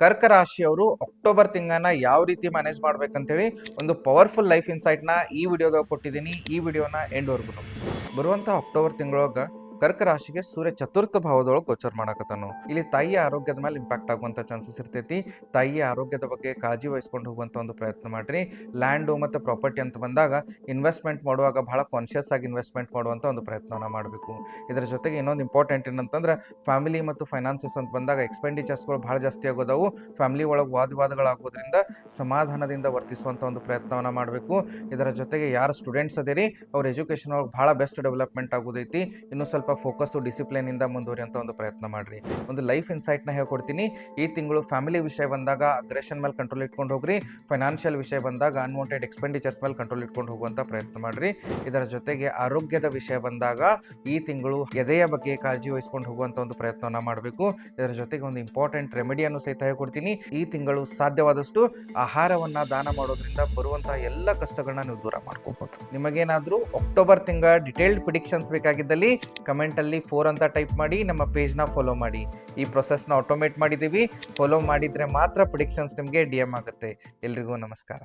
ಕರ್ಕ ರಾಶಿಯವರು ಅಕ್ಟೋಬರ್ ತಿಂಗಳನ್ನ ಯಾವ ರೀತಿ ಮ್ಯಾನೇಜ್ ಮಾಡ್ಬೇಕಂತೇಳಿ ಒಂದು ಪವರ್ಫುಲ್ ಲೈಫ್ ಇನ್ಸೈಟ್ನ ಈ ವಿಡಿಯೋದಾಗ ಕೊಟ್ಟಿದ್ದೀನಿ. ಈ ವಿಡಿಯೋನ ಎಂಡ್ವರೆಗೂ ನೋಡಿ. ಬರುವಂಥ ಅಕ್ಟೋಬರ್ ತಿಂಗಳೊಳಗೆ ಕರ್ಕ ರಾಶಿಗೆ ಸೂರ್ಯ ಚತುರ್ಥ ಭಾವದೊಳಗೆ ಗೋಚರ ಮಾಡಕತ್ತಾನು. ಇಲ್ಲಿ ತಾಯಿಯ ಆರೋಗ್ಯದ ಮೇಲೆ ಇಂಪ್ಯಾಕ್ಟ್ ಆಗುವಂಥ ಚಾನ್ಸಸ್ ಇರ್ತೈತಿ. ತಾಯಿಯ ಆರೋಗ್ಯದ ಬಗ್ಗೆ ಕಾಳಜಿ ವಹಿಸ್ಕೊಂಡು ಹೋಗುವಂಥ ಒಂದು ಪ್ರಯತ್ನ ಮಾಡ್ರಿ. ಲ್ಯಾಂಡು ಮತ್ತು ಪ್ರಾಪರ್ಟಿ ಅಂತ ಬಂದಾಗ ಇನ್ವೆಸ್ಟ್ಮೆಂಟ್ ಮಾಡುವಾಗ ಬಹಳ ಕಾನ್ಷಿಯಸ್ ಆಗಿ ಇನ್ವೆಸ್ಟ್ಮೆಂಟ್ ಮಾಡುವಂಥ ಒಂದು ಪ್ರಯತ್ನವನ್ನು ಮಾಡಬೇಕು. ಇದರ ಜೊತೆಗೆ ಇನ್ನೊಂದು ಇಂಪಾರ್ಟೆಂಟ್ ಏನಂತಂದ್ರೆ ಫ್ಯಾಮಿಲಿ ಮತ್ತು ಫೈನಾನ್ಸಸ್ ಅಂತ ಬಂದಾಗ ಎಕ್ಸ್ಪೆಂಡಿಚರ್ಸ್ಗಳು ಭಾಳ ಜಾಸ್ತಿ ಆಗೋದವು. ಫ್ಯಾಮಿಲಿ ಒಳಗೆ ವಾದವಾದಗಳಾಗೋದ್ರಿಂದ ಸಮಾಧಾನದಿಂದ ವರ್ತಿಸುವಂಥ ಒಂದು ಪ್ರಯತ್ನವನ್ನು ಮಾಡಬೇಕು. ಇದರ ಜೊತೆಗೆ ಯಾರು ಸ್ಟೂಡೆಂಟ್ಸ್ ಅದೇರಿ ಅವ್ರ ಎಜುಕೇಷನ್ ಒಳಗೆ ಭಾಳ ಬೆಸ್ಟ್ ಡೆವಲಪ್ಮೆಂಟ್ ಆಗೋದೈತಿ. ಇನ್ನೂ ಸ್ವಲ್ಪ ಫೋಕಸ್ಸು ಡಿಸಿಪ್ಲಿನಿಂದ ಮುಂದುವರಿಯುವಂಥ ಒಂದು ಪ್ರಯತ್ನ ಮಾಡಿರಿ. ಒಂದು ಲೈಫ್ ಇನ್ಸೈಟ್ನ ಹೇಳ್ಕೊಡ್ತೀನಿ. ಈ ತಿಂಗಳು ಫ್ಯಾಮಿಲಿ ವಿಷಯ ಬಂದಾಗ ಅಗ್ರೆಷನ್ ಮೇಲೆ ಕಂಟ್ರೋಲ್ ಇಟ್ಕೊಂಡು ಹೋಗ್ರಿ. ಫೈನಾನ್ಷಿಯಲ್ ವಿಷಯ ಬಂದಾಗ ಅನ್ವಾಂಟೆಡ್ ಎಕ್ಸ್ಪೆಂಡಿಚರ್ಸ್ ಮೇಲೆ ಕಂಟ್ರೋಲ್ ಇಟ್ಕೊಂಡು ಹೋಗುವಂಥ ಪ್ರಯತ್ನ ಮಾಡಿರಿ. ಇದರ ಜೊತೆಗೆ ಆರೋಗ್ಯದ ವಿಷಯ ಬಂದಾಗ ಈ ತಿಂಗಳು ಎದೆಯ ಬಗ್ಗೆ ಕಾಳಜಿ ವಹಿಸ್ಕೊಂಡು ಹೋಗುವಂಥ ಒಂದು ಪ್ರಯತ್ನವನ್ನು ಮಾಡಬೇಕು. ಇದರ ಜೊತೆಗೆ ಒಂದು ಇಂಪಾರ್ಟೆಂಟ್ ರೆಮಿಡಿಯನ್ನು ಸಹಿತ ಹೇಳ್ಕೊಡ್ತೀನಿ. ಈ ತಿಂಗಳು ಸಾಧ್ಯವಾದಷ್ಟು ಆಹಾರವನ್ನು ದಾನ ಮಾಡೋದ್ರಿಂದ ಬರುವಂತಹ ಎಲ್ಲ ಕಷ್ಟಗಳನ್ನ ನೀವು ದೂರ ಮಾಡ್ಕೋಬಹುದು. ನಿಮಗೇನಾದರೂ ಅಕ್ಟೋಬರ್ ತಿಂಗಳ ಡಿಟೇಲ್ಡ್ ಪ್ರಿಡಿಕ್ಷನ್ಸ್ ಬೇಕಾಗಿದ್ದಲ್ಲಿ ಕಮೆಂಟಲ್ಲಿ 4 ಅಂತ ಟೈಪ್ ಮಾಡಿ ನಮ್ಮ ಪೇಜ್ನ ಫಾಲೋ ಮಾಡಿ. ಈ ಪ್ರೊಸೆಸ್ನ ಆಟೋಮೇಟ್ ಮಾಡಿದ್ದೀವಿ. ಫಾಲೋ ಮಾಡಿದರೆ ಮಾತ್ರ ಪ್ರಿಡಿಕ್ಷನ್ಸ್ ನಿಮಗೆ DM ಆಗುತ್ತೆ. ಎಲ್ರಿಗೂ ನಮಸ್ಕಾರ.